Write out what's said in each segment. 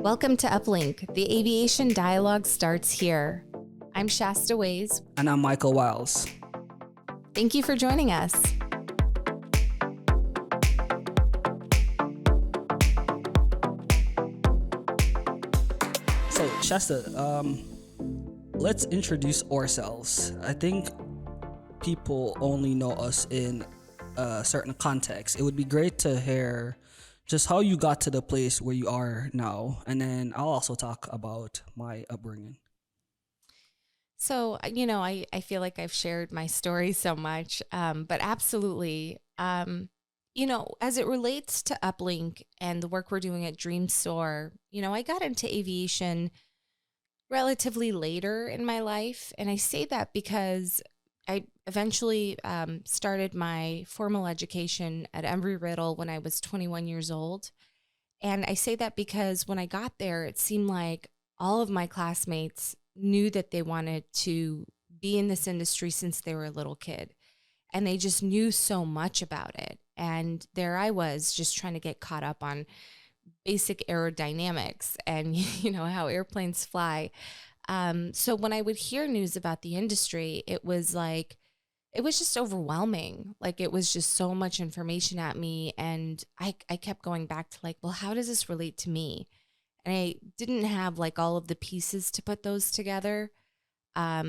Welcome to Uplink. The aviation dialogue starts here. I'm Shasta Ways. And I'm Michael Wiles. Thank you for joining us. So, Shasta, let's introduce ourselves. I think people only know us in a certain context. It would be great to hear just how you got to the place where you are now. And then I'll also talk about my upbringing. So, I feel like I've shared my story so much, but absolutely, as it relates to Uplink and the work we're doing at DreamSoar, I got into aviation relatively later in my life. And I say that because I eventually started my formal education at embry-riddle when I was 21 years old. And I say that because when I got there, it seemed like all of my classmates knew that they wanted to be in this industry since they were a little kid. And they just knew so much about it. And there I was just trying to get caught up on basic aerodynamics and, how airplanes fly. So when I would hear news about the industry, it was just overwhelming. Like it was just so much information at me. And I kept going back to well, how does this relate to me? And I didn't have all of the pieces to put those together.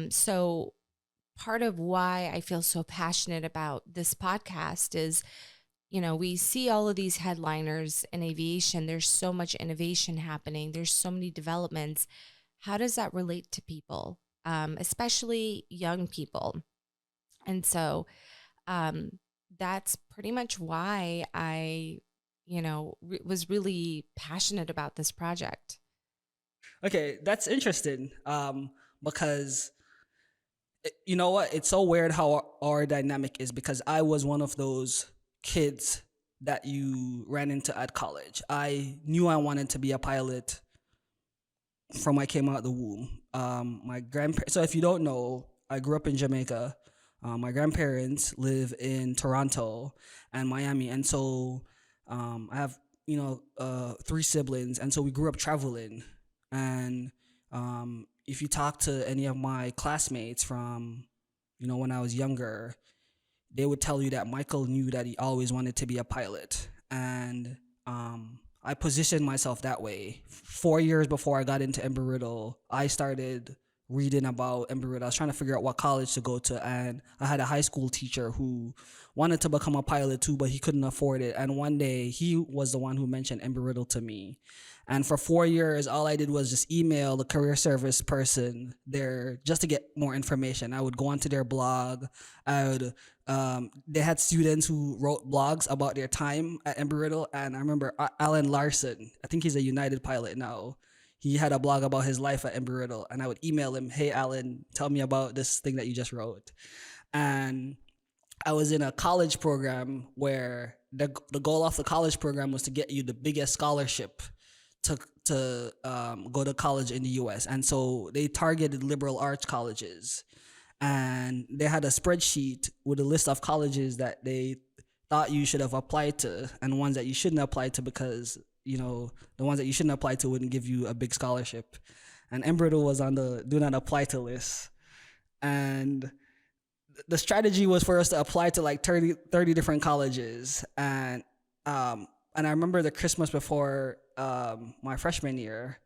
So part of why I feel so passionate about this podcast is, we see all of these headliners in aviation. There's so much innovation happening. There's so many developments. How does that relate to people, especially young people? And so that's pretty much why I, was really passionate about this project. Okay, that's interesting because, you know what? It's so weird how our dynamic is because I was one of those kids that you ran into at college. I knew I wanted to be a pilot from I came out the womb. My grandparents. So if you don't know, I grew up in Jamaica. My grandparents live in Toronto and Miami, and so I have 3 siblings, and so we grew up traveling. And if you talk to any of my classmates from when I was younger, they would tell you that Michael knew that he always wanted to be a pilot, and I positioned myself that way. 4 years before I got into embry-riddle, I started reading about embry-riddle. I was trying to figure out what college to go to, and I had a high school teacher who wanted to become a pilot too, but he couldn't afford it. And one day, he was the one who mentioned embry-riddle to me. And for 4 years, all I did was just email the career service person there just to get more information. I would go onto their blog. They had students who wrote blogs about their time at embry-riddle, and I remember Alan Larson. I think he's a United pilot now. He had a blog about his life at embry-riddle, and I would email him, "Hey, Alan, tell me about this thing that you just wrote." And I was in a college program where the goal of the college program was to get you the biggest scholarship to go to college in the U.S. And so they targeted liberal arts colleges, and they had a spreadsheet with a list of colleges that they thought you should have applied to and ones that you shouldn't apply to because the ones that you shouldn't apply to wouldn't give you a big scholarship. And embry-riddle was on the do not apply to list. And the strategy was for us to apply to 30 different colleges. And I remember the Christmas before my freshman year,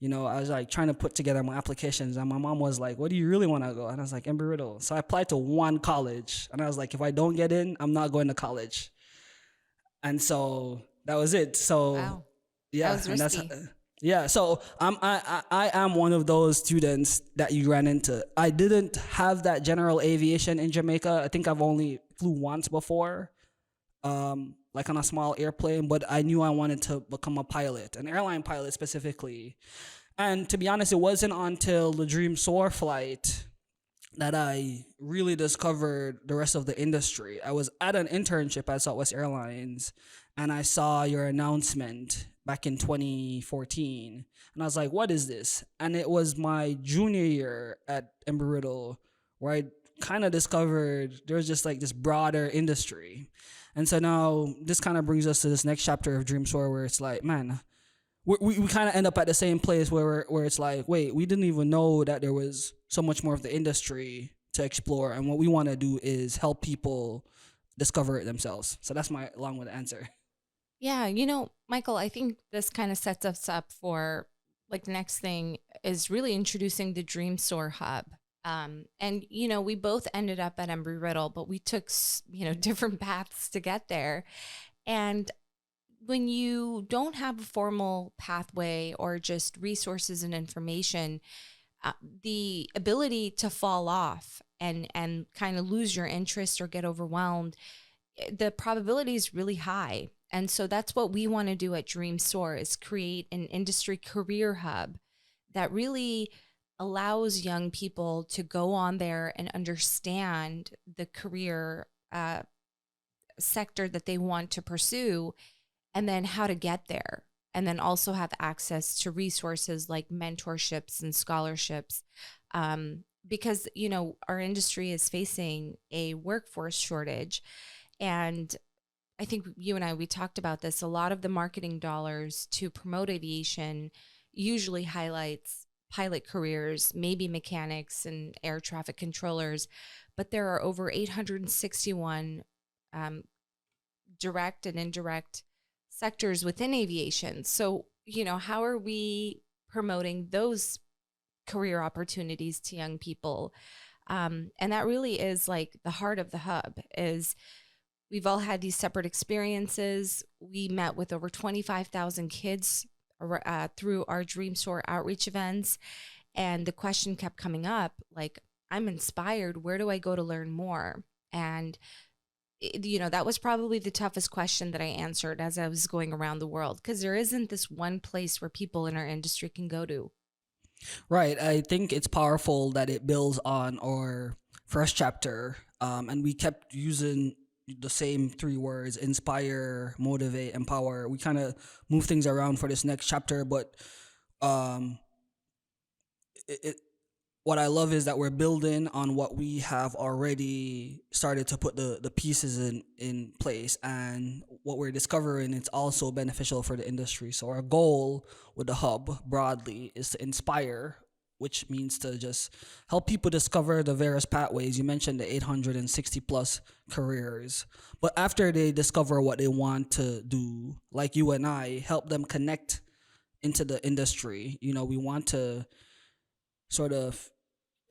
I was trying to put together my applications, and my mom was like, "What do you really want to go?" And I was like, "Embry-riddle." So I applied to one college, and I was like, if I don't get in, I'm not going to college. And so that was it. So wow. Yeah, that was risky. So I am one of those students that you ran into. I didn't have that general aviation in Jamaica. I think I've only flew once before, on a small airplane, but I knew I wanted to become a pilot, an airline pilot specifically. And to be honest, it wasn't until the DreamSoar flight that I really discovered the rest of the industry. I was at an internship at Southwest Airlines, and I saw your announcement back in 2014. And I was like, what is this? And it was my junior year at embry-riddle where I kind of discovered there's just this broader industry. And so now this kind of brings us to this next chapter of DreamSoar where it's man, we kind of end up at the same place where it's like, wait, we didn't even know that there was so much more of the industry to explore, and what we want to do is help people discover it themselves. So that's my long-winded answer. Yeah, Michael, I think this kind of sets us up for like the next thing is really introducing the Dream Soar Hub. And we both ended up at Embry-Riddle, but we took different paths to get there. And when you don't have a formal pathway or just resources and information, the ability to fall off and kind of lose your interest or get overwhelmed, the probability is really high. And so that's what we want to do at Dream Soar is create an industry career hub that really allows young people to go on there and understand the career sector that they want to pursue and then how to get there. And then also have access to resources like mentorships and scholarships. Because, our industry is facing a workforce shortage. And I think you and we talked about this. A lot of the marketing dollars to promote aviation usually highlights pilot careers, maybe mechanics and air traffic controllers, but there are over 861 direct and indirect sectors within aviation. So, how are we promoting those career opportunities to young people? And that really is like the heart of the hub is we've all had these separate experiences. We met with over 25,000 kids through our Dream Soar outreach events. And the question kept coming up, like, I'm inspired. Where do I go to learn more? And, that was probably the toughest question that I answered as I was going around the world, because there isn't this one place where people in our industry can go to. Right. I think it's powerful that it builds on our first chapter, and we kept using the same three words: inspire, motivate, empower. We kind of move things around for this next chapter, but um, what I love is that we're building on what we have already started to put the pieces in place, and what we're discovering, it's also beneficial for the industry. So our goal with the hub broadly is to inspire, which means to just help people discover the various pathways. You mentioned the 860 plus careers, but after they discover what they want to do, like you and I, help them connect into the industry. We want to sort of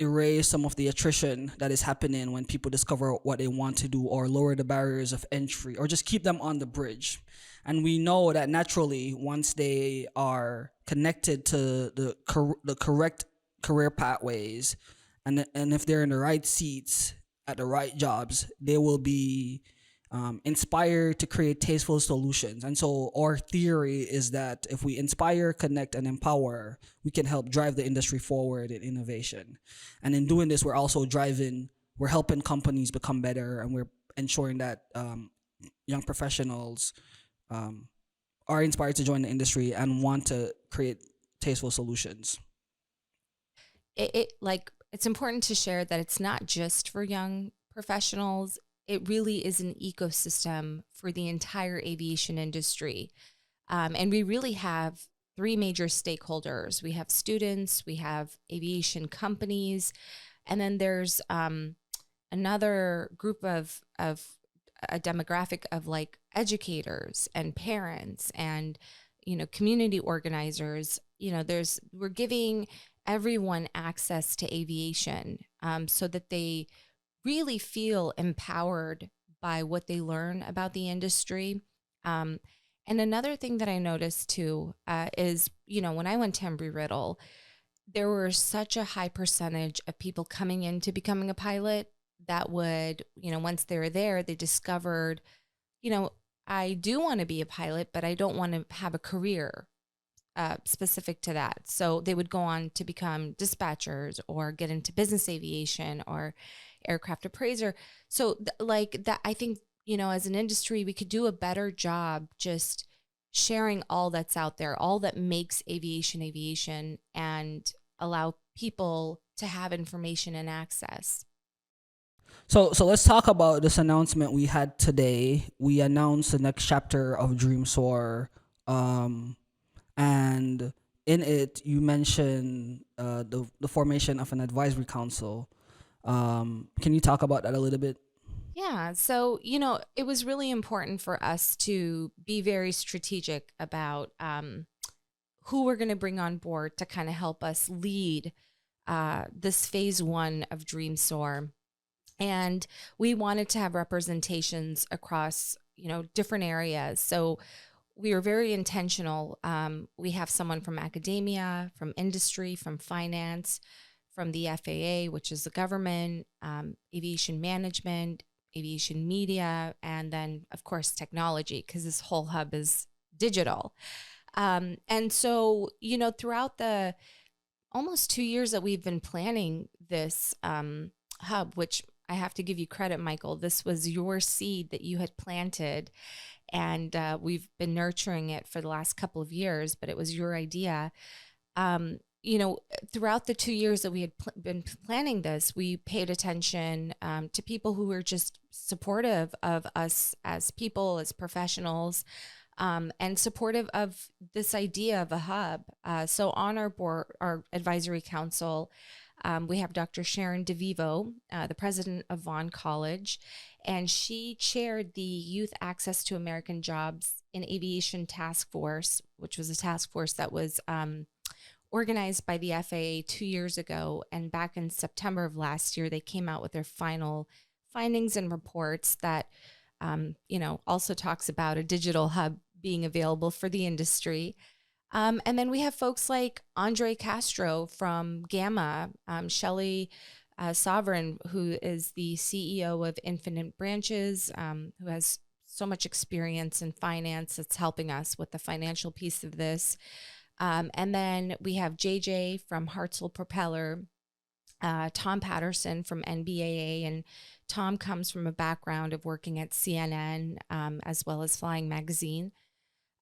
erase some of the attrition that is happening when people discover what they want to do, or lower the barriers of entry, or just keep them on the bridge. And we know that naturally, once they are connected to the correct career pathways, and if they're in the right seats at the right jobs, they will be inspired to create tasteful solutions. And so our theory is that if we inspire, connect, and empower, we can help drive the industry forward in innovation. And in doing this, we're helping companies become better, and we're ensuring that young professionals are inspired to join the industry and want to create tasteful solutions. It's important to share that it's not just for young professionals. It really is an ecosystem for the entire aviation industry. And we really have three major stakeholders. We have students, we have aviation companies, and then there's another group of a demographic of like educators and parents and, community organizers. We're giving everyone access to aviation so that they really feel empowered by what they learn about the industry. And another thing that I noticed too is, when I went to Embry-Riddle, there were such a high percentage of people coming into becoming a pilot that would, once they were there, they discovered, I do want to be a pilot, but I don't want to have a career specific to that. So they would go on to become dispatchers or get into business aviation or aircraft appraiser. So like that, I think, as an industry, we could do a better job just sharing all that's out there, all that makes aviation, and allow people to have information and access. So let's talk about this announcement we had today. We announced the next chapter of Dream Soar. And in it, you mentioned the formation of an advisory council. Can you talk about that a little bit? Yeah. So, it was really important for us to be very strategic about who we're going to bring on board to kind of help us lead this phase one of Dream Soar. And we wanted to have representations across, different areas. So we were very intentional. We have someone from academia, from industry, from finance, from the FAA, which is the government, aviation management, aviation media, and then, of course, technology, because this whole hub is digital. And so, throughout the almost 2 years that we've been planning this hub, which I have to give you credit, Michael, this was your seed that you had planted. And we've been nurturing it for the last couple of years, but it was your idea. Throughout the 2 years that we had been planning this, we paid attention to people who were just supportive of us as people, as professionals, and supportive of this idea of a hub. So on our board, our advisory council, we have Dr. Sharon DeVivo, the president of Vaughn College, and she chaired the Youth Access to American Jobs in Aviation Task Force, which was a task force that was organized by the FAA 2 years ago. And back in September of last year, they came out with their final findings and reports that, also talks about a digital hub being available for the industry. And then we have folks like Andre Castro from Gamma, Shelley Sovereign, who is the CEO of Infinite Branches, who has so much experience in finance that's helping us with the financial piece of this. And then we have JJ from Hartzell Propeller, Tom Patterson from NBAA, and Tom comes from a background of working at CNN as well as Flying Magazine.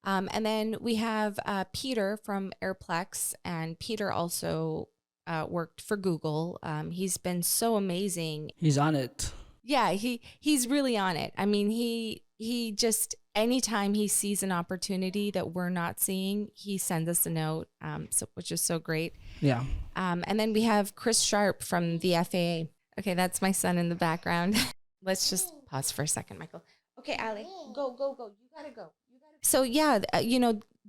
And then we have Peter from Airplex, and Peter also worked for Google. He's been so amazing. He's on it. Yeah, he's really on it. I mean, he just, anytime he sees an opportunity that we're not seeing, he sends us a note, which is so great. Yeah. And then we have Chris Sharp from the FAA. Okay, that's my son in the background. Let's just pause for a second, Michael. Okay, Allie, go. You gotta go. So yeah,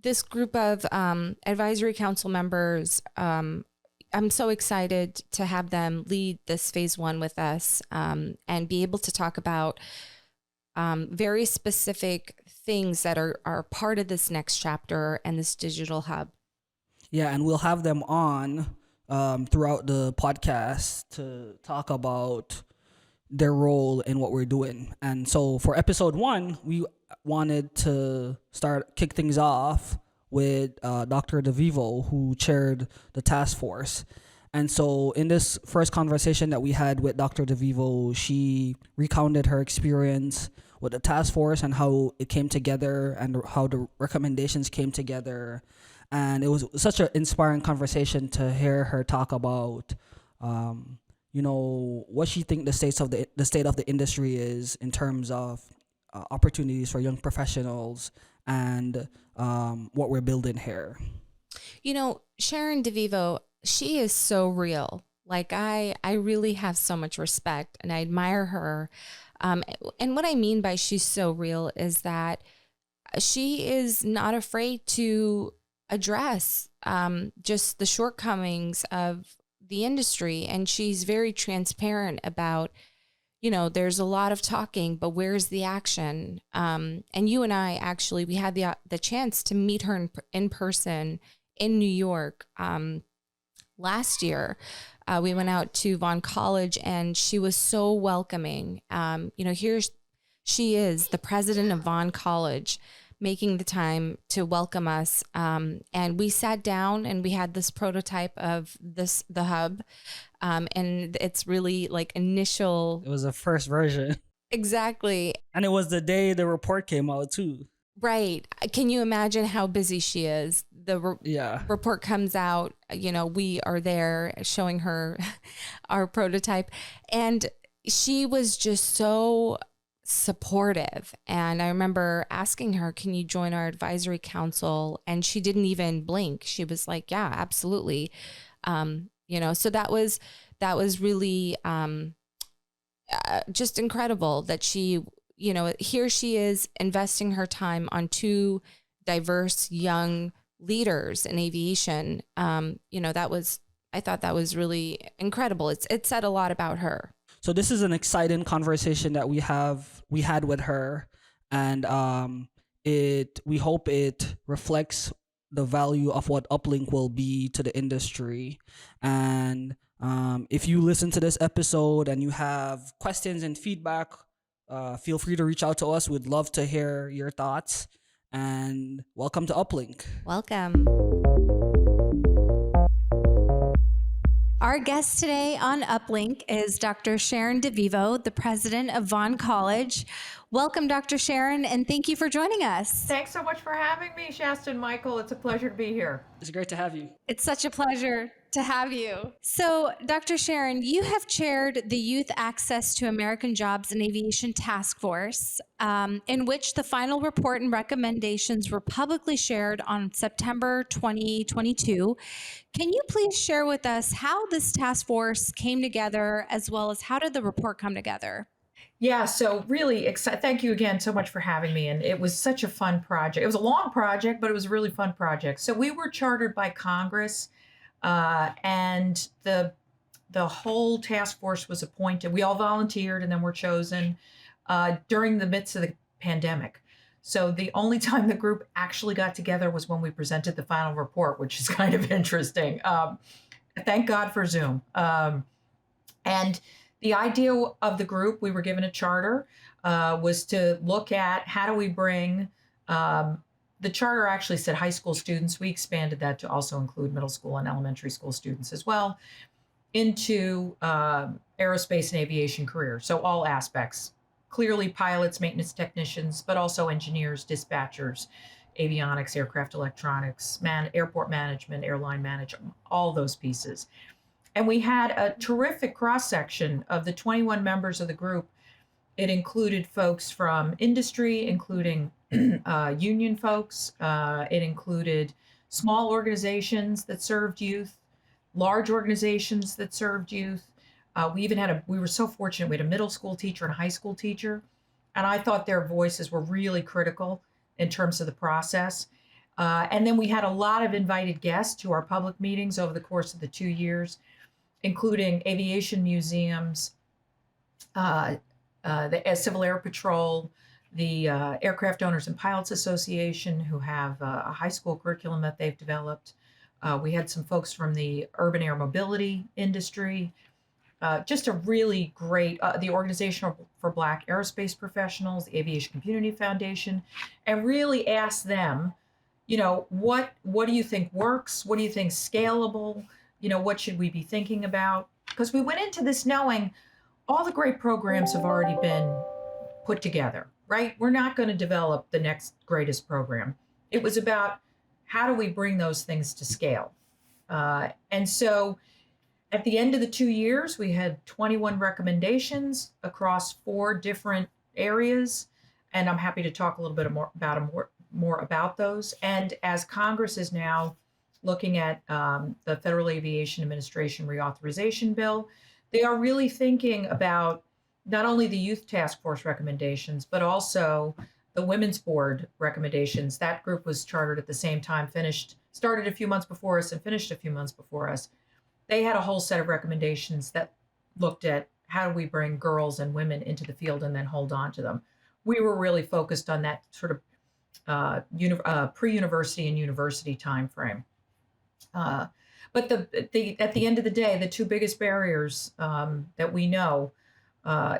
this group of advisory council members, I'm so excited to have them lead this phase one with us and be able to talk about very specific things that are part of this next chapter and this digital hub. Yeah, and we'll have them on throughout the podcast to talk about their role in what we're doing. And so for episode 1, we wanted to kick things off with Dr. DeVivo, who chaired the task force. And so in this first conversation that we had with Dr. DeVivo, she recounted her experience with the task force and how it came together and how the recommendations came together. And it was such an inspiring conversation to hear her talk about what she think the state of the industry is in terms of opportunities for young professionals and what we're building here. Sharon DeVivo, she is so real. Like I really have so much respect and I admire her. And what I mean by she's so real is that she is not afraid to address just the shortcomings of the industry. And she's very transparent about, there's a lot of talking, but where's the action? And you and I actually, we had the chance to meet her in person in New York last year. We went out to Vaughn College and she was so welcoming. Here she is, the president of Vaughn College, making the time to welcome us. And we sat down and we had this prototype of the hub. And it's really like initial. It was the first version. Exactly. And it was the day the report came out too. Right. Can you imagine how busy she is? The report comes out, we are there showing her our prototype. And she was just so supportive. And I remember asking her, can you join our advisory council? And she didn't even blink. She was like, yeah, absolutely. So that was really just incredible that she, here she is investing her time on two diverse young leaders in aviation. I thought that was really incredible. It said a lot about her. So this is an exciting conversation that we had with her, and we hope it reflects the value of what Uplink will be to the industry. And if you listen to this episode and you have questions and feedback, feel free to reach out to us. We'd love to hear your thoughts. And welcome to Uplink. Welcome. Our guest today on Uplink is Dr. Sharon DeVivo, the president of Vaughn College. Welcome, Dr. Sharon, and thank you for joining us. Thanks so much for having me, Shasta and Michael. It's a pleasure to be here. It's great to have you. It's such a pleasure to have you. So, Dr. Sharon, you have chaired the Youth Access to American Jobs in Aviation Task Force, in which the final report and recommendations were publicly shared on September 2022. Can you please share with us how this task force came together, as well as how did the report come together? Yeah, so really excited. Thank you again so much for having me. And it was such a fun project. It was a long project, but it was a really fun project. So we were chartered by Congress, and the whole task force was appointed. We all volunteered and then were chosen during the midst of the pandemic. So the only time the group actually got together was when we presented the final report, which is kind of interesting. Thank God for Zoom. And the idea of the group, we were given a charter, was to look at how do we bring, the charter actually said high school students. We expanded that to also include middle school and elementary school students as well, into aerospace and aviation career. So all aspects, clearly pilots, maintenance technicians, but also engineers, dispatchers, avionics, aircraft electronics, airport management, airline management, all those pieces. And we had a terrific cross-section of the 21 members of the group. It included folks from industry, including union folks. It included small organizations that served youth, large organizations that served youth. We were so fortunate. We had a middle school teacher and a high school teacher. And I thought their voices were really critical in terms of the process. And then we had a lot of invited guests to our public meetings over the course of the 2 years, including aviation museums, the Civil Air Patrol, the Aircraft Owners and Pilots Association, who have a high school curriculum that they've developed. We had some folks from the urban air mobility industry, just a really great, the Organization for Black Aerospace Professionals, the Aviation Community Foundation, and really asked them, what do you think works? What do you think is scalable? What should we be thinking about? Because we went into this knowing all the great programs have already been put together, right? We're not going to develop the next greatest program. It was about how do we bring those things to scale? And so at the end of the 2 years, we had 21 recommendations across 4 different areas. And I'm happy to talk a little bit more about those. And as Congress is now looking at the Federal Aviation Administration reauthorization bill, they are really thinking about not only the Youth Task Force recommendations, but also the Women's Board recommendations. That group was chartered at the same time, started a few months before us and finished a few months before us. They had a whole set of recommendations that looked at how do we bring girls and women into the field and then hold on to them. We were really focused on that sort of pre-university and university timeframe. But at the end of the day, the 2 biggest barriers that we know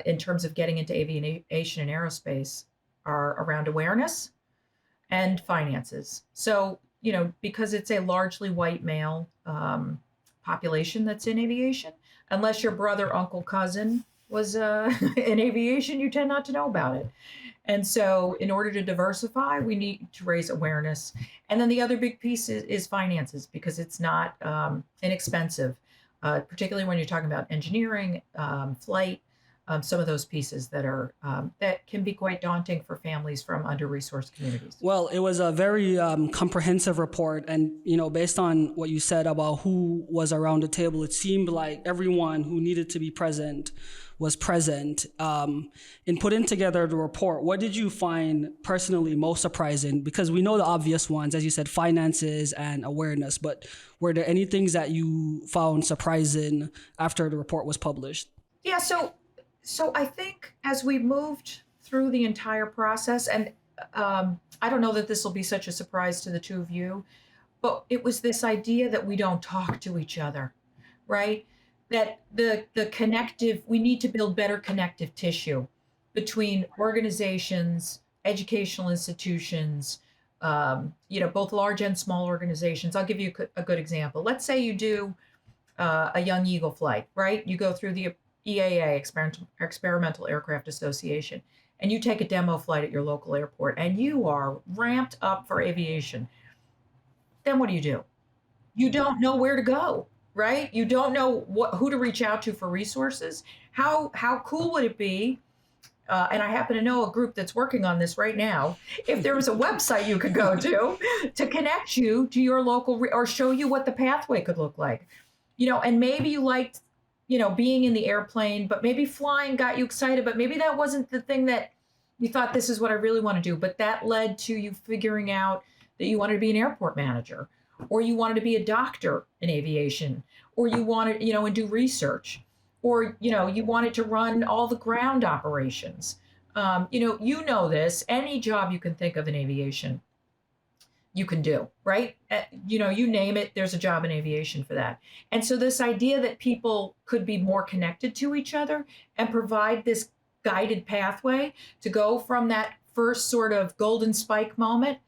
in terms of getting into aviation and aerospace are around awareness and finances. So, because it's a largely white male population that's in aviation, unless your brother, uncle, cousin was in aviation, you tend not to know about it. And so in order to diversify, we need to raise awareness. And then the other big piece is finances, because it's not inexpensive, particularly when you're talking about engineering, flight, some of those pieces that are that can be quite daunting for families from under-resourced communities. Well, it was a very comprehensive report, and based on what you said about who was around the table, it seemed like everyone who needed to be present was present. In putting together the report, what did you find personally most surprising? Because we know the obvious ones, as you said, finances and awareness, but were there any things that you found surprising after the report was published? Yeah, so I think as we moved through the entire process, and I don't know that this will be such a surprise to the two of you, but it was this idea that we don't talk to each other, right? That the connective, we need to build better connective tissue between organizations, educational institutions, both large and small organizations. I'll give you a good example. Let's say you do a Young Eagle flight, right? You go through the EAA, Experimental Aircraft Association, and you take a demo flight at your local airport and you are ramped up for aviation. Then what do? You don't know where to go, right? You don't know who to reach out to for resources. How cool would it be? And I happen to know a group that's working on this right now. If there was a website you could go to connect you to your local or show you what the pathway could look like, and maybe you liked being in the airplane, but maybe flying got you excited, but maybe that wasn't the thing that you thought, this is what I really want to do. But that led to you figuring out that you wanted to be an airport manager, or you wanted to be a doctor in aviation, or you wanted, and do research, or, you wanted to run all the ground operations. This, any job you can think of in aviation, you can do, right? You name it, there's a job in aviation for that. And so this idea that people could be more connected to each other and provide this guided pathway to go from that first sort of golden spike moment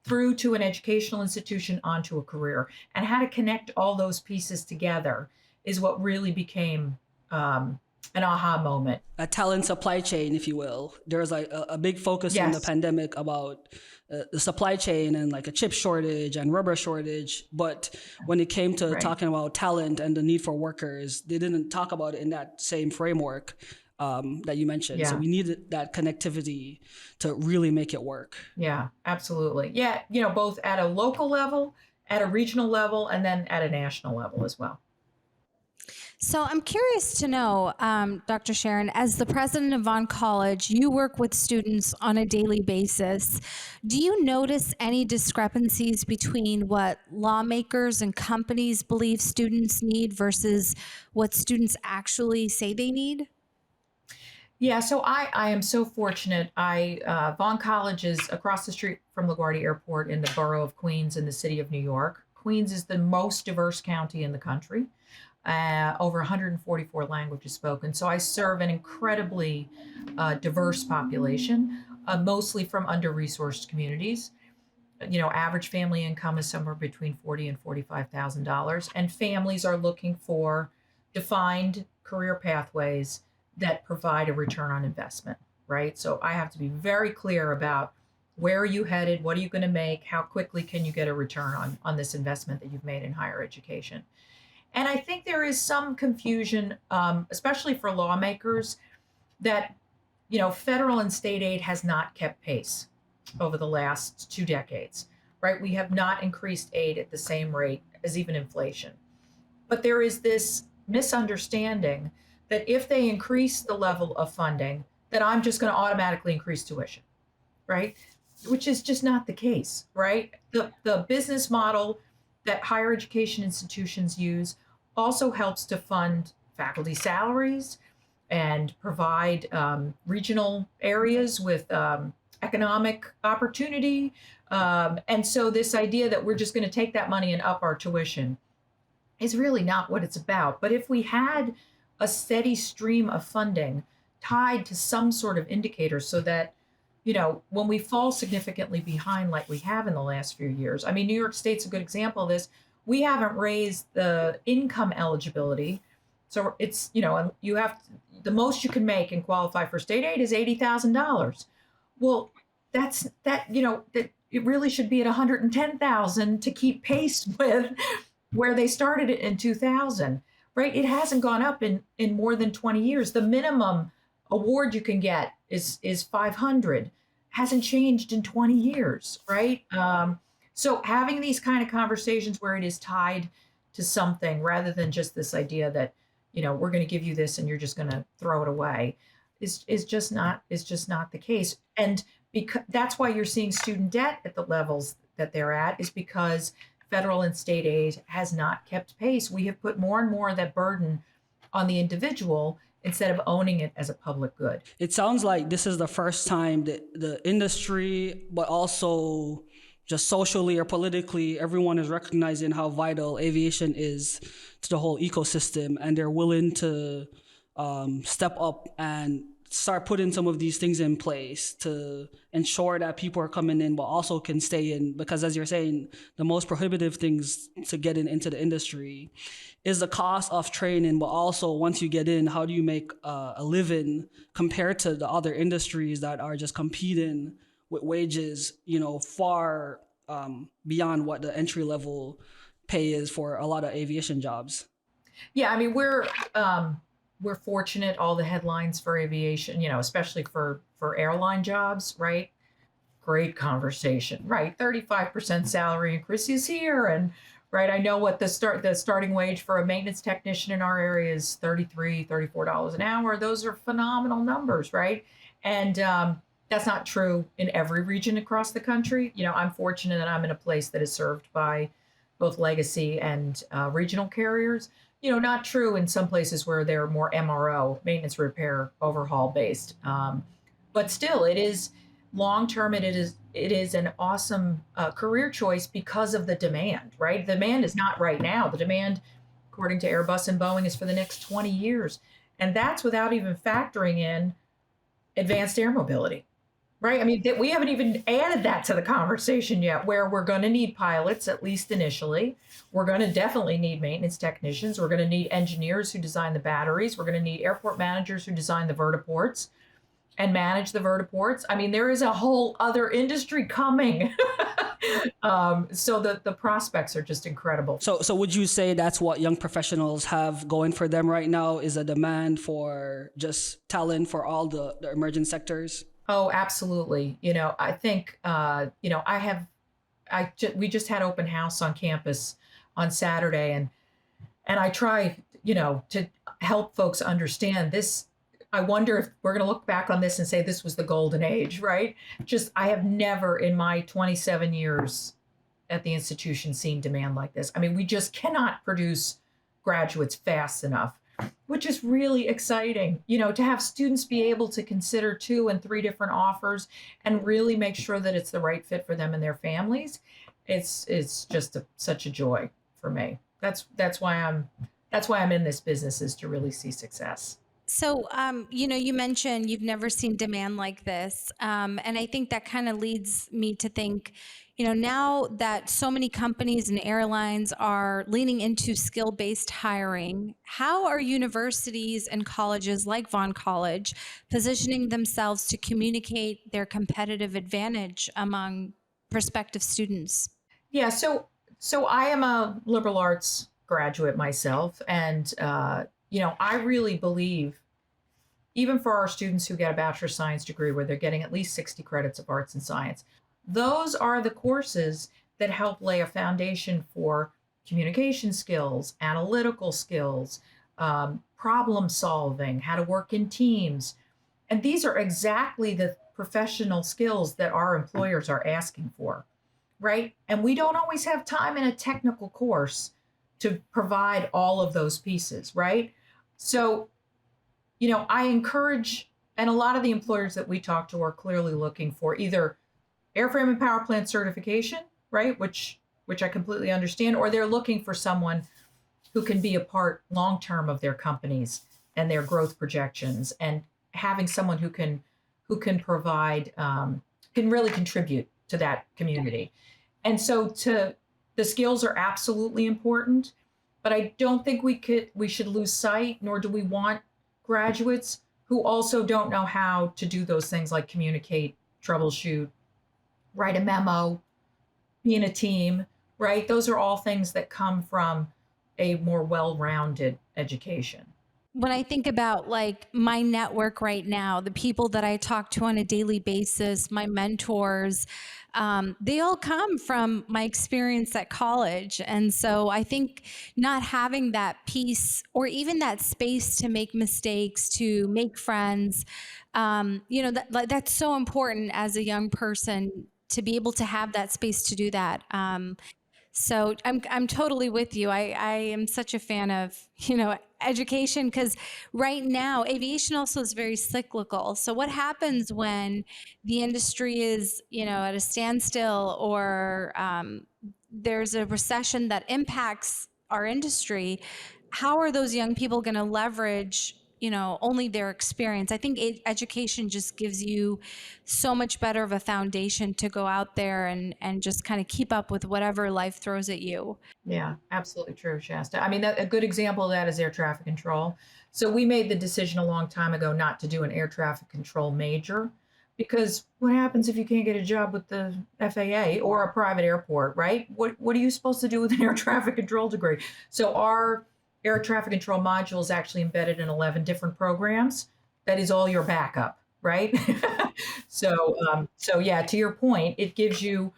through to an educational institution onto a career, and how to connect all those pieces together is what really became an aha moment. A talent supply chain, if you will. There's like a big focus in the pandemic about the supply chain and like a chip shortage and rubber shortage. But when it came to talking about talent and the need for workers, they didn't talk about it in that same framework that you mentioned. Yeah. So we needed that connectivity to really make it work. Yeah, absolutely. Yeah, both at a local level, at a regional level, and then at a national level as well. So I'm curious to know, Dr. Sharon, as the president of Vaughn College, you work with students on a daily basis. Do you notice any discrepancies between what lawmakers and companies believe students need versus what students actually say they need? Yeah, so I am so fortunate. Vaughn College is across the street from LaGuardia Airport in the borough of Queens in the city of New York. Queens is the most diverse county in the country. Over 144 languages spoken. So I serve an incredibly diverse population, mostly from under-resourced communities. Average family income is somewhere between $40,000 and $45,000, and families are looking for defined career pathways that provide a return on investment, right? So I have to be very clear about where are you headed, what are you going to make, how quickly can you get a return on this investment that you've made in higher education. And I think there is some confusion, especially for lawmakers, that, federal and state aid has not kept pace over the last 2 decades, right? We have not increased aid at the same rate as even inflation. But there is this misunderstanding that if they increase the level of funding, that I'm just going to automatically increase tuition, right? Which is just not the case, right? The business model that higher education institutions use also helps to fund faculty salaries and provide regional areas with economic opportunity. And so this idea that we're just going to take that money and up our tuition is really not what it's about. But if we had a steady stream of funding tied to some sort of indicator so that, when we fall significantly behind like we have in the last few years, I mean, New York State's a good example of this. We haven't raised the income eligibility. So it's, you have the most you can make and qualify for state aid is $80,000. Well, that it really should be at $110,000 to keep pace with where they started it in 2000. right? It hasn't gone up in more than 20 years. The minimum award you can get is 500. Hasn't changed in 20 years, right? So having these kind of conversations where it is tied to something rather than just this idea that, we're going to give you this and you're just going to throw it away is just not the case. And because that's why you're seeing student debt at the levels that they're at, is because federal and state aid has not kept pace. We have put more and more of that burden on the individual instead of owning it as a public good. It sounds like this is the first time that the industry, but also just socially or politically, everyone is recognizing how vital aviation is to the whole ecosystem, and they're willing to step up and start putting some of these things in place to ensure that people are coming in but also can stay in, because as you're saying, the most prohibitive things to getting into the industry is the cost of training, but also once you get in, how do you make a living compared to the other industries that are just competing with wages, far beyond what the entry level pay is for a lot of aviation jobs. Yeah, I mean, we're fortunate. All the headlines for aviation, especially for airline jobs, right? Great conversation, right? 35% salary increases here, and right, I know what the starting wage for a maintenance technician in our area is $34 an hour. Those are phenomenal numbers, right? And that's not true in every region across the country. I'm fortunate that I'm in a place that is served by both legacy and regional carriers. Not true in some places where they're more MRO, maintenance, repair, overhaul based. But still, it is long term. It is an awesome career choice because of the demand. Right, the demand is not right now. The demand, according to Airbus and Boeing, is for the next 20 years, and that's without even factoring in advanced air mobility. Right. I mean, we haven't even added that to the conversation yet, where we're going to need pilots, at least initially. We're going to definitely need maintenance technicians. We're going to need engineers who design the batteries. We're going to need airport managers who design the vertiports and manage the vertiports. I mean, there is a whole other industry coming. So the prospects are just incredible. So would you say that's what young professionals have going for them right now, is a demand for just talent for all the emerging sectors? Oh, absolutely. I think, we just had open house on campus on Saturday, and I try, to help folks understand this. I wonder if we're going to look back on this and say this was the golden age, right? I have never in my 27 years at the institution seen demand like this. I mean, we just cannot produce graduates fast enough, which is really exciting, to have students be able to consider 2 and 3 different offers and really make sure that it's the right fit for them and their families. It's just such a joy for me. That's why I'm in this business, is to really see success. So, you mentioned you've never seen demand like this. And I think that kind of leads me to think, now that so many companies and airlines are leaning into skill-based hiring, how are universities and colleges like Vaughn College positioning themselves to communicate their competitive advantage among prospective students? Yeah, so I am a liberal arts graduate myself, and I really believe, even for our students who get a bachelor of science degree where they're getting at least 60 credits of arts and science, those are the courses that help lay a foundation for communication skills, analytical skills, problem solving, how to work in teams. And these are exactly the professional skills that our employers are asking for, right? And we don't always have time in a technical course to provide all of those pieces, right? So, I encourage, and a lot of the employers that we talk to are clearly looking for either airframe and power plant certification, right? Which I completely understand, or they're looking for someone who can be a part long-term of their companies and their growth projections, and having someone who can provide, can really contribute to that community. And so the skills are absolutely important, but I don't think we should lose sight, nor do we want graduates who also don't know how to do those things like communicate, troubleshoot, write a memo, be in a team, right? Those are all things that come from a more well-rounded education. When I think about like my network right now, the people that I talk to on a daily basis, my mentors, they all come from my experience at college. And so I think not having that peace or even that space to make mistakes, to make friends, that's so important as a young person to be able to have that space to do that. So I'm totally with you. I am such a fan of, education, because right now aviation also is very cyclical. So what happens when the industry is, at a standstill, or there's a recession that impacts our industry? How are those young people going to leverage, only their experience? I think education just gives you so much better of a foundation to go out there and just kind of keep up with whatever life throws at you. Yeah, absolutely true, Shasta. I mean, a good example of that is air traffic control. So we made the decision a long time ago not to do an air traffic control major, because what happens if you can't get a job with the FAA or a private airport, right? What are you supposed to do with an air traffic control degree? So our air traffic control module is actually embedded in 11 different programs. That is all your backup, right? So yeah, to your point, it gives you,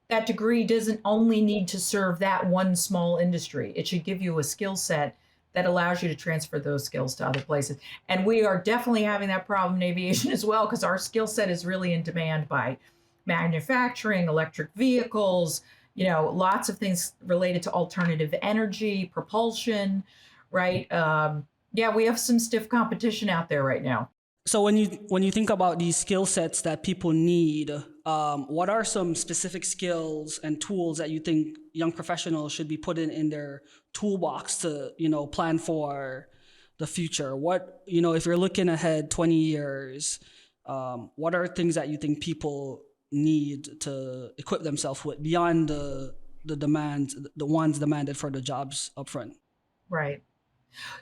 that degree doesn't only need to serve that one small industry. It should give you a skill set that allows you to transfer those skills to other places. And we are definitely having that problem in aviation as well, because our skill set is really in demand by manufacturing, electric vehicles, lots of things related to alternative energy, propulsion, right? Yeah, we have some stiff competition out there right now. So when you think about these skill sets that people need, what are some specific skills and tools that you think young professionals should be putting in their toolbox to, plan for the future? What, if you're looking ahead 20 years, what are things that you think people need to equip themselves with beyond the demands, the ones demanded for the jobs up front? Right.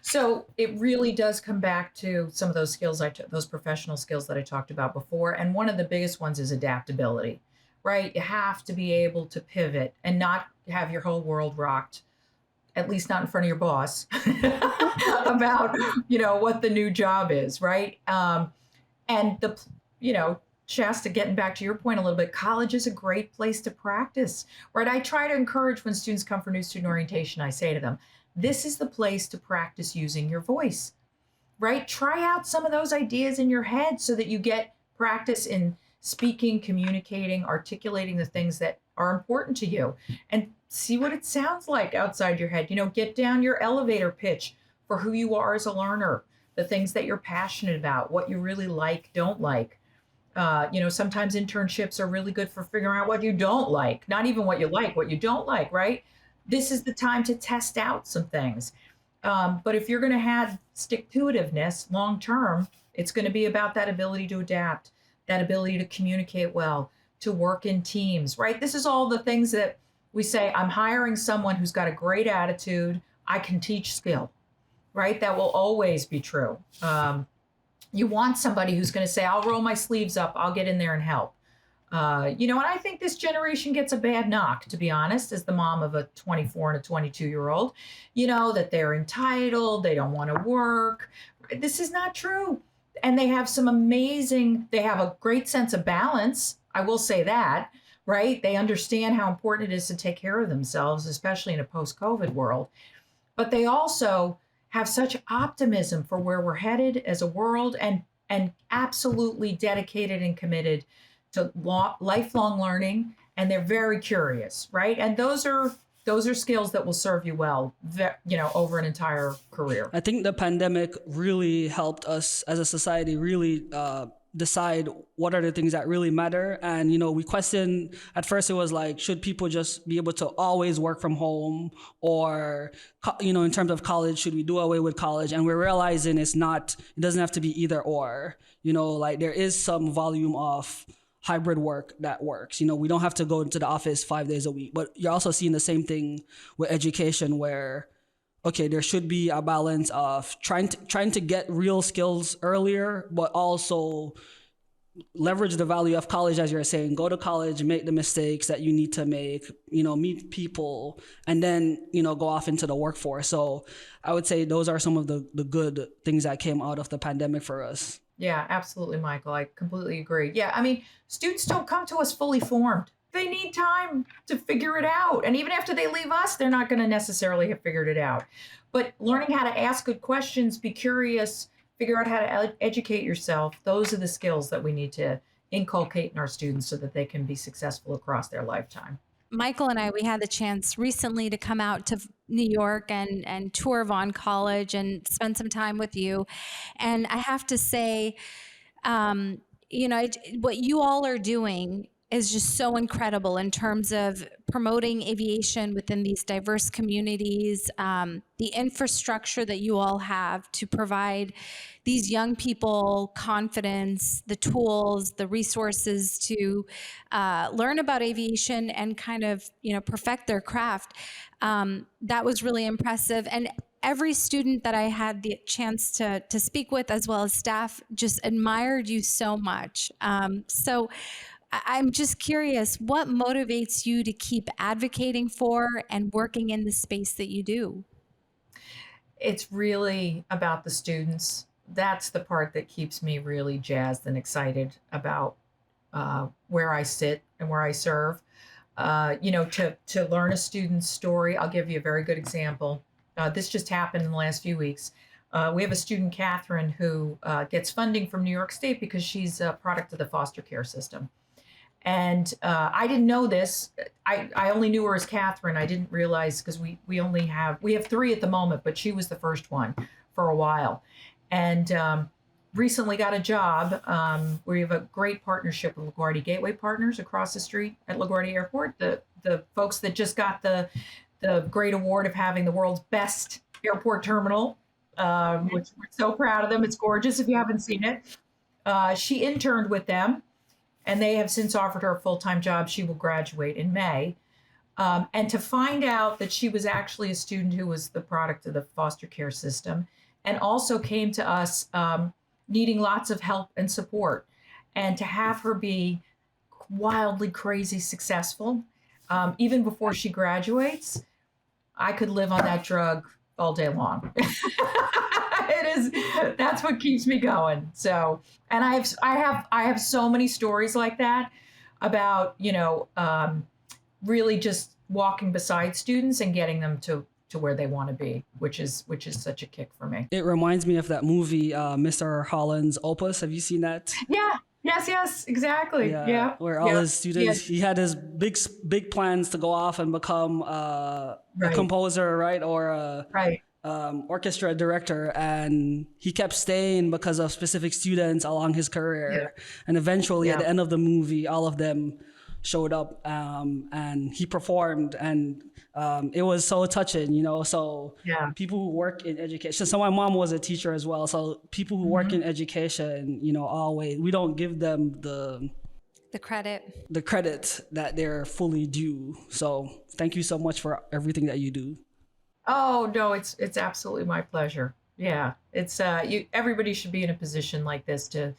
So it really does come back to some of those skills, those professional skills that I talked about before. And one of the biggest ones is adaptability, right? You have to be able to pivot and not have your whole world rocked, at least not in front of your boss, about, what the new job is, right? And Shasta, getting back to your point a little bit, college is a great place to practice, right? I try to encourage when students come for new student orientation, I say to them, this is the place to practice using your voice, right? Try out some of those ideas in your head so that you get practice in speaking, communicating, articulating the things that are important to you, and see what it sounds like outside your head. Get down your elevator pitch for who you are as a learner, the things that you're passionate about, what you really like, don't like. Sometimes internships are really good for figuring out what you don't like, not even what you like, what you don't like, right? This is the time to test out some things. But if you're going to have stick-to-itiveness long term, it's going to be about that ability to adapt, that ability to communicate well, to work in teams, right? This is all the things that we say, I'm hiring someone who's got a great attitude, I can teach skill, right? That will always be true. You want somebody who's going to say, I'll roll my sleeves up, I'll get in there and help. And I think this generation gets a bad knock, to be honest, as the mom of a 24 and a 22-year-old, that they're entitled, they don't want to work. This is not true. And they have they have a great sense of balance. I will say that, right? They understand how important it is to take care of themselves, especially in a post-COVID world. But they also have such optimism for where we're headed as a world, and absolutely dedicated and committed to lifelong learning, and they're very curious, right? And those are skills that will serve you well, over an entire career. I think the pandemic really helped us as a society really decide what are the things that really matter. And, we questioned, at first it was like, should people just be able to always work from home? Or, in terms of college, should we do away with college? And we're realizing it doesn't have to be either or, there is some volume of hybrid work that works. We don't have to go into the office 5 days a week, but you're also seeing the same thing with education where, okay, there should be a balance of trying to get real skills earlier, but also leverage the value of college, as you're saying. Go to college, make the mistakes that you need to make, meet people, and then, go off into the workforce. So I would say those are some of the good things that came out of the pandemic for us. Yeah, absolutely, Michael. I completely agree. Yeah, I mean, students don't come to us fully formed. They need time to figure it out. And even after they leave us, they're not going to necessarily have figured it out. But learning how to ask good questions, be curious, figure out how to educate yourself, those are the skills that we need to inculcate in our students so that they can be successful across their lifetime. Michael and I, we had the chance recently to come out to New York and tour Vaughn College and spend some time with you. And I have to say, what you all are doing is just so incredible in terms of promoting aviation within these diverse communities, the infrastructure that you all have to provide these young people confidence, the tools, the resources to learn about aviation and kind of, perfect their craft. That was really impressive. And every student that I had the chance to speak with, as well as staff, just admired you so much. So I'm just curious, what motivates you to keep advocating for and working in the space that you do? It's really about the students. That's the part that keeps me really jazzed and excited about where I sit and where I serve. To learn a student's story, I'll give you a very good example. This just happened in the last few weeks. We have a student, Catherine, who gets funding from New York State because she's a product of the foster care system. And I didn't know this. I only knew her as Catherine. I didn't realize because we have three at the moment, but she was the first one for a while. And recently got a job. We have a great partnership with LaGuardia Gateway Partners across the street at LaGuardia Airport. The folks that just got the great award of having the world's best airport terminal, which we're so proud of them. It's gorgeous if you haven't seen it. She interned with them, and they have since offered her a full-time job. She will graduate in May. And to find out that she was actually a student who was the product of the foster care system and also came to us needing lots of help and support, and to have her be wildly crazy successful, even before she graduates, I could live on that drug all day long. That's what keeps me going. So, and I have so many stories like that about, really just walking beside students and getting them to where they want to be, which is such a kick for me. It reminds me of that movie, Mr. Holland's Opus. Have you seen that? Yeah. Yes, exactly. Yeah. Where all his students, he had his big plans to go off and become a composer, right? Or a orchestra director. And he kept staying because of specific students along his career. Yeah. And eventually at the end of the movie, all of them showed up and he performed, and it was so touching, so people who work in education. So my mom was a teacher as well. So people who work in education, always, we don't give them the credit that they're fully due. So thank you so much for everything that you do. Oh, no, it's absolutely my pleasure. Yeah. It's everybody should be in a position like this to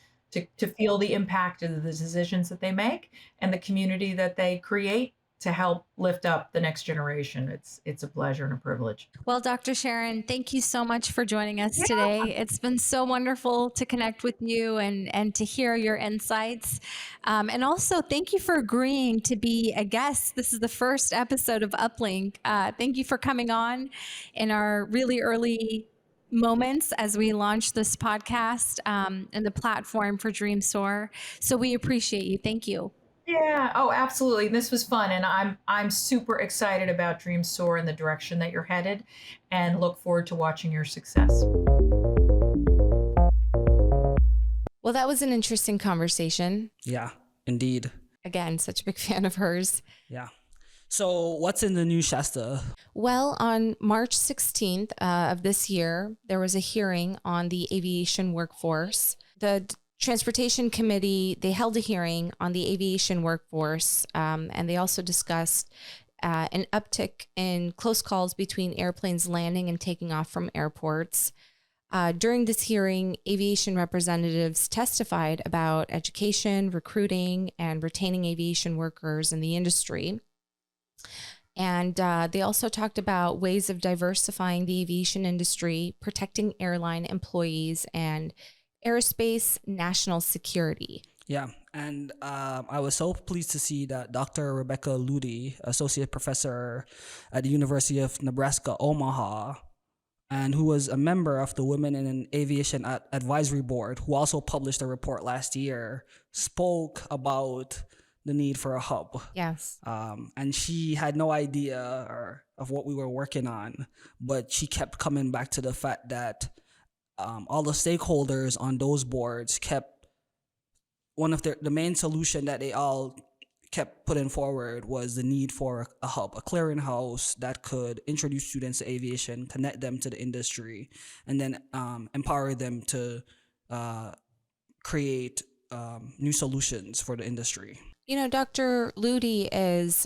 feel the impact of the decisions that they make and the community that they create to help lift up the next generation. It's a pleasure and a privilege. Well, Dr. Sharon, thank you so much for joining us today. It's been so wonderful to connect with you and to hear your insights. And also, thank you for agreeing to be a guest. This is the first episode of Uplink. Thank you for coming on in our really early moments as we launch this podcast and the platform for Dream Soar. So we appreciate you. Thank you. Yeah. Oh, absolutely. This was fun. And I'm super excited about Dream Soar and the direction that you're headed, and look forward to watching your success. Well, that was an interesting conversation. Yeah, indeed. Again, such a big fan of hers. Yeah. So what's in the news, Shasta? Well, on March 16th of this year, there was a hearing on the aviation workforce. The Transportation Committee, they held a hearing on the aviation workforce, and they also discussed an uptick in close calls between airplanes landing and taking off from airports. During this hearing, aviation representatives testified about education, recruiting, and retaining aviation workers in the industry. And they also talked about ways of diversifying the aviation industry, protecting airline employees, and aerospace national security. Yeah, and I was so pleased to see that Dr. Rebecca Ludy, associate professor at the University of Nebraska, Omaha, and who was a member of the Women in Aviation Advisory Board, who also published a report last year, spoke about the need for a hub. Yes. And she had no idea of what we were working on, but she kept coming back to the fact that all the stakeholders on those boards kept one of the main solution that they all kept putting forward was the need for a hub, a clearinghouse that could introduce students to aviation, connect them to the industry, and then empower them to create new solutions for the industry. You know, Dr. Ludy is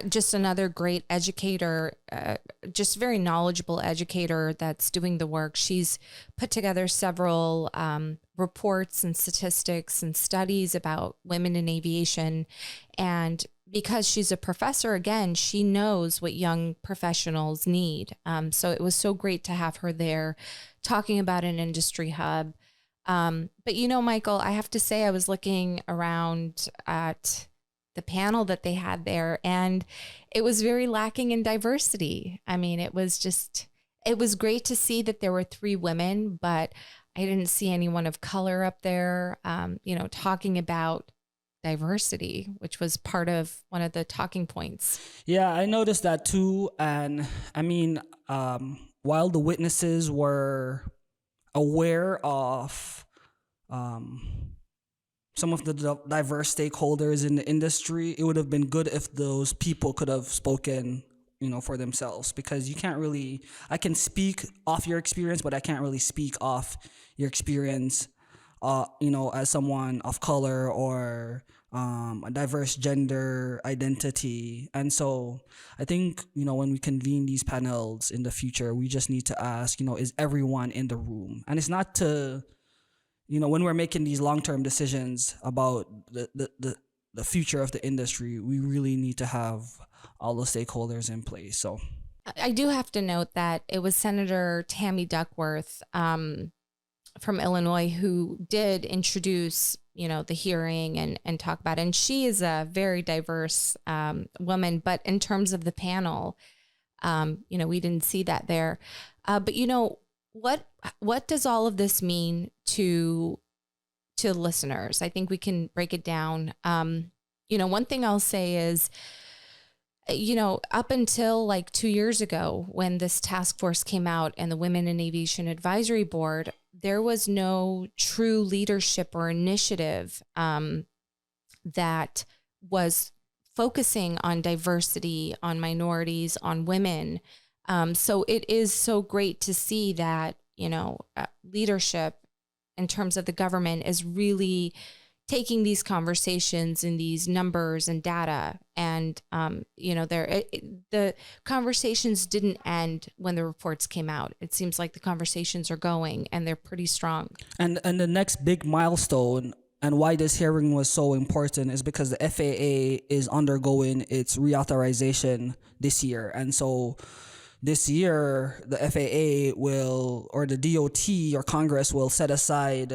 just another great educator, just very knowledgeable educator that's doing the work. She's put together several reports and statistics and studies about women in aviation. And because she's a professor, again, she knows what young professionals need. So it was so great to have her there talking about an industry hub. But you know, Michael, I have to say I was looking around at the panel that they had there, and it was very lacking in diversity. I mean, it was great to see that there were 3 women, but I didn't see anyone of color up there, talking about diversity, which was part of one of the talking points. Yeah, I noticed that too. And I mean, while the witnesses were aware of some of the diverse stakeholders in the industry, it would have been good if those people could have spoken, for themselves, because you can't really, I can speak off your experience, but I can't really speak off your experience, as someone of color or a diverse gender identity. And so I think, when we convene these panels in the future, we just need to ask, is everyone in the room? And it's not to, when we're making these long-term decisions about the future of the industry, we really need to have all the stakeholders in place. So I do have to note that it was Senator Tammy Duckworth from Illinois who did introduce, the hearing and talk about it. And she is a very diverse woman, but in terms of the panel, we didn't see that there. But what does all of this mean to listeners? I think we can break it down. One thing I'll say is, up until like 2 years ago, when this task force came out and the Women in Aviation Advisory Board, there was no true leadership or initiative that was focusing on diversity, on minorities, on women. So it is so great to see that, leadership in terms of the government is really taking these conversations and these numbers and data. And, the conversations didn't end when the reports came out. It seems like the conversations are going and they're pretty strong. And the next big milestone and why this hearing was so important is because the FAA is undergoing its reauthorization this year. And so this year, the FAA will, or the DOT or Congress will set aside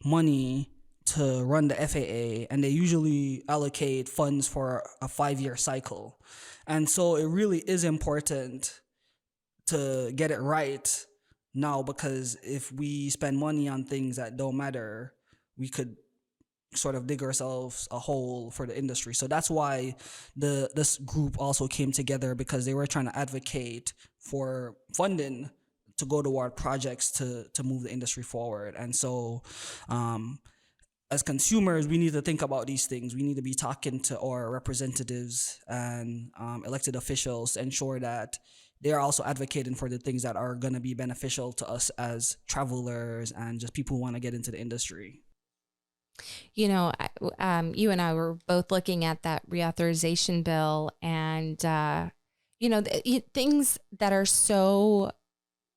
money to run the FAA, and they usually allocate funds for a 5-year cycle. And so it really is important to get it right now, because if we spend money on things that don't matter, we could sort of dig ourselves a hole for the industry. So that's why this group also came together, because they were trying to advocate for funding to go toward projects to move the industry forward. And so as consumers, we need to think about these things. We need to be talking to our representatives and elected officials to ensure that they are also advocating for the things that are going to be beneficial to us as travelers and just people who want to get into the industry. You and I were both looking at that reauthorization bill, and, things that are so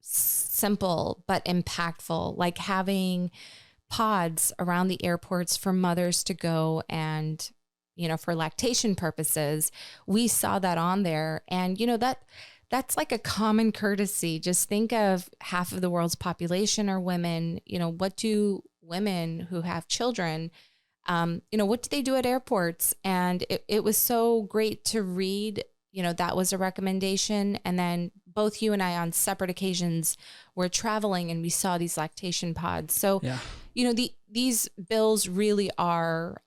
simple but impactful, like having pods around the airports for mothers to go and, for lactation purposes. We saw that on there. And, that's like a common courtesy. Just think of half of the world's population are women. What do women who have children, what do they do at airports? And it was so great to read, that was a recommendation. And then both you and I on separate occasions were traveling and we saw these lactation pods. So, Yeah. These bills really are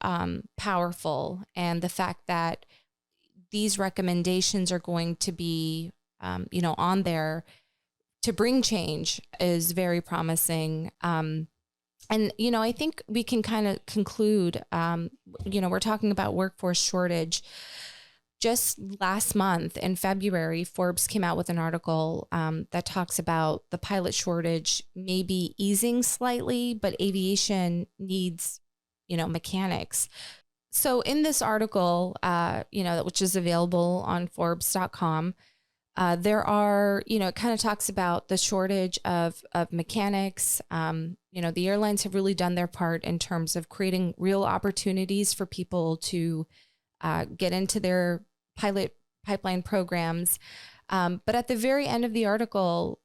powerful. And the fact that these recommendations are going to be, on there to bring change is very promising. And, I think we can kind of conclude, we're talking about workforce shortage. Just last month in February, Forbes came out with an article that talks about the pilot shortage maybe easing slightly, but aviation needs, mechanics. So in this article, which is available on Forbes.com, there are, it kind of talks about the shortage of mechanics. The airlines have really done their part in terms of creating real opportunities for people to get into their pilot pipeline programs. But at the very end of the article,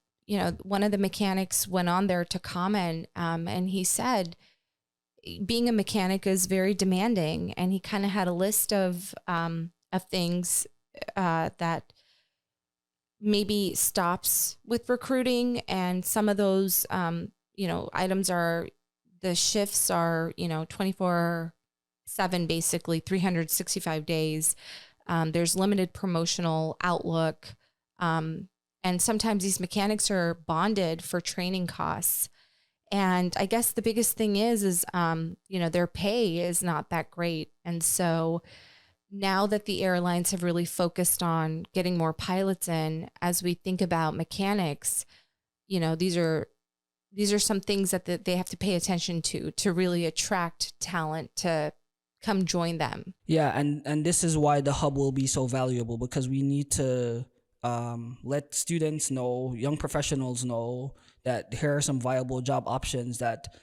one of the mechanics went on there to comment, and he said, being a mechanic is very demanding. And he kind of had a list of things that maybe stops with recruiting. And some of those, items are, the shifts are, 24/7, basically 365 days. There's limited promotional outlook. And sometimes these mechanics are bonded for training costs. And I guess the biggest thing is their pay is not that great. And so now that the airlines have really focused on getting more pilots in, as we think about mechanics, these are some things that they have to pay attention to really attract talent to come join them. Yeah, and this is why the hub will be so valuable, because we need to let students know, young professionals know, that here are some viable job options that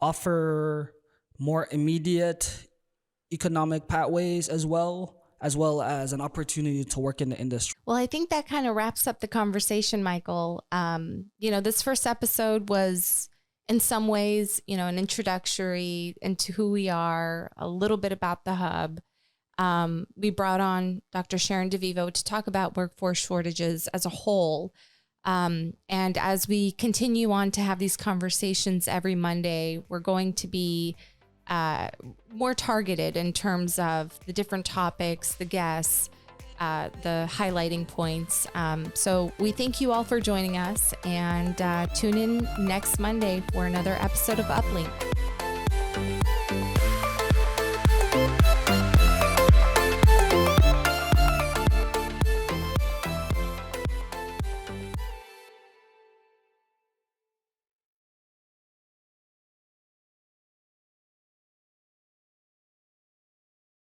offer more immediate economic pathways as well as an opportunity to work in the industry. Well, I think that kind of wraps up the conversation, Michael. This first episode was in some ways, an introductory into who we are, a little bit about the hub. We brought on Dr. Sharon DeVivo to talk about workforce shortages as a whole. And as we continue on to have these conversations every Monday, we're going to be more targeted in terms of the different topics, the guests, the highlighting points. So we thank you all for joining us, and tune in next Monday for another episode of Uplink.